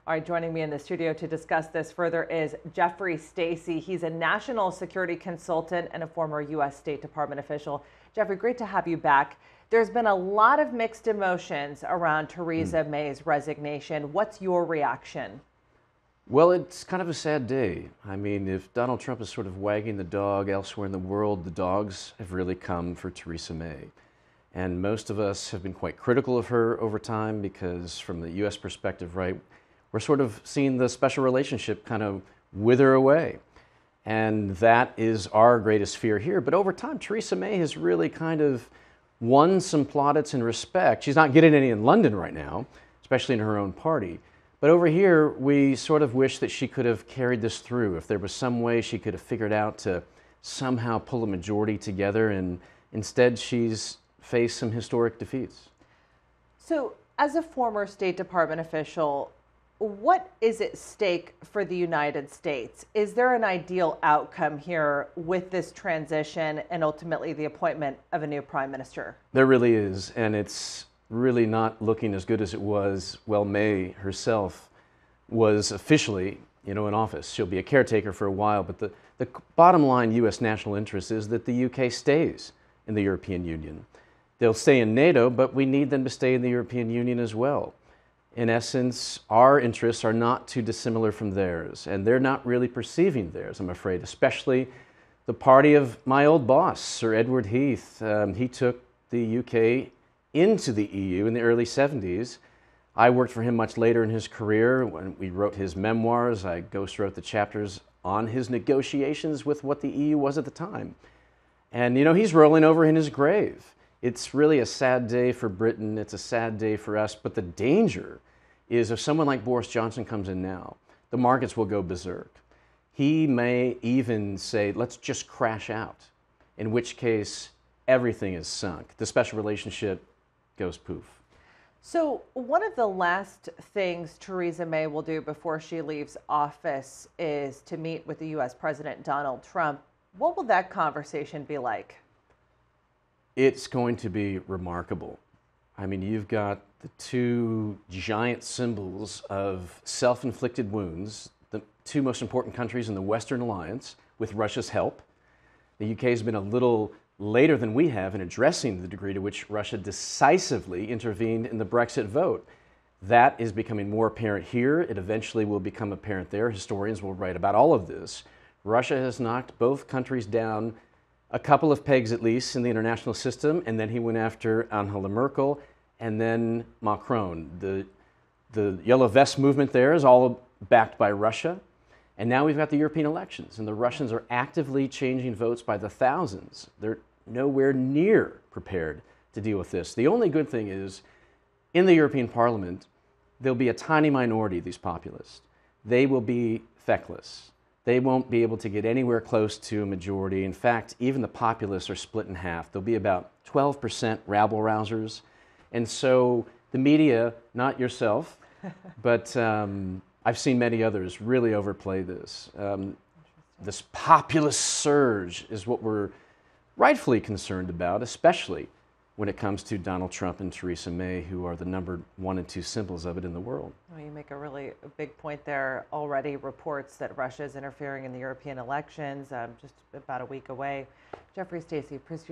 All right, joining me in the studio to discuss this further is Stacey. He's a national security consultant and a former U.S. State Department official. Jeffrey, great to have you back. There's been a lot of mixed emotions around Theresa May's resignation. What's your reaction? Well, it's kind of a sad day. I mean, if Donald Trump is sort of wagging the dog elsewhere in the world, the dogs have really come for Theresa May. And most of us have been quite critical of her over time because from the U.S. perspective, right, we're sort of seeing the special relationship kind of wither away. And that is our greatest fear here. But over time, Theresa May has really kind of won some plaudits and respect. She's not getting any in London right now, especially in her own party. But over here, we sort of wish that she could have carried this through. If there was some way she could have figured out to somehow pull a majority together, and instead she's faced some historic defeats. So, as a former State Department official, what is at stake for the United States? Is there an ideal outcome here with this transition and ultimately the appointment of a new prime minister? There really is, and it's really not looking as good as it was. Well, May herself was officially, in office. She'll be a caretaker for a while, but the bottom line U.S. national interest is that the U.K. stays in the European Union. They'll stay in NATO, but we need them to stay in the European Union as well. In essence, our interests are not too dissimilar from theirs, and they're not really perceiving theirs, I'm afraid, especially the party of my old boss, Sir Edward Heath. He took the UK into the EU in the early 70s. I worked for him much later in his career. When we wrote his memoirs, I ghost-wrote the chapters on his negotiations with what the EU was at the time. And, he's rolling over in his grave. It's really a sad day for Britain. It's a sad day for us. But the danger is if someone like Boris Johnson comes in now, the markets will go berserk. He may even say, let's just crash out, in which case everything is sunk. The special relationship goes poof. So one of the last things Theresa May will do before she leaves office is to meet with the U.S. President Donald Trump. What will that conversation be like? It's going to be remarkable. I mean, you've got the two giant symbols of self-inflicted wounds, the two most important countries in the Western Alliance, with Russia's help. The UK has been a little later than we have in addressing the degree to which Russia decisively intervened in the Brexit vote. That is becoming more apparent here. It eventually will become apparent there. Historians will write about all of this. Russia has knocked both countries down a couple of pegs at least in the international system, and then he went after Angela Merkel and then Macron. The Yellow Vest movement there is all backed by Russia. And now we've got the European elections, and the Russians are actively changing votes by the thousands. They're nowhere near prepared to deal with this. The only good thing is, in the European Parliament, there'll be a tiny minority, these populists. They will be feckless. They won't be able to get anywhere close to a majority. In fact, even the populists are split in half. There'll be about 12% rabble-rousers. And so the media, not yourself, but I've seen many others really overplay this. This populist surge is what we're rightfully concerned about, especially when it comes to Donald Trump and Theresa May, who are the number 1 and 2 symbols of it in the world. Well, you make a really big point there. Already reports that Russia is interfering in the European elections, just about a week away. Stacey, appreciate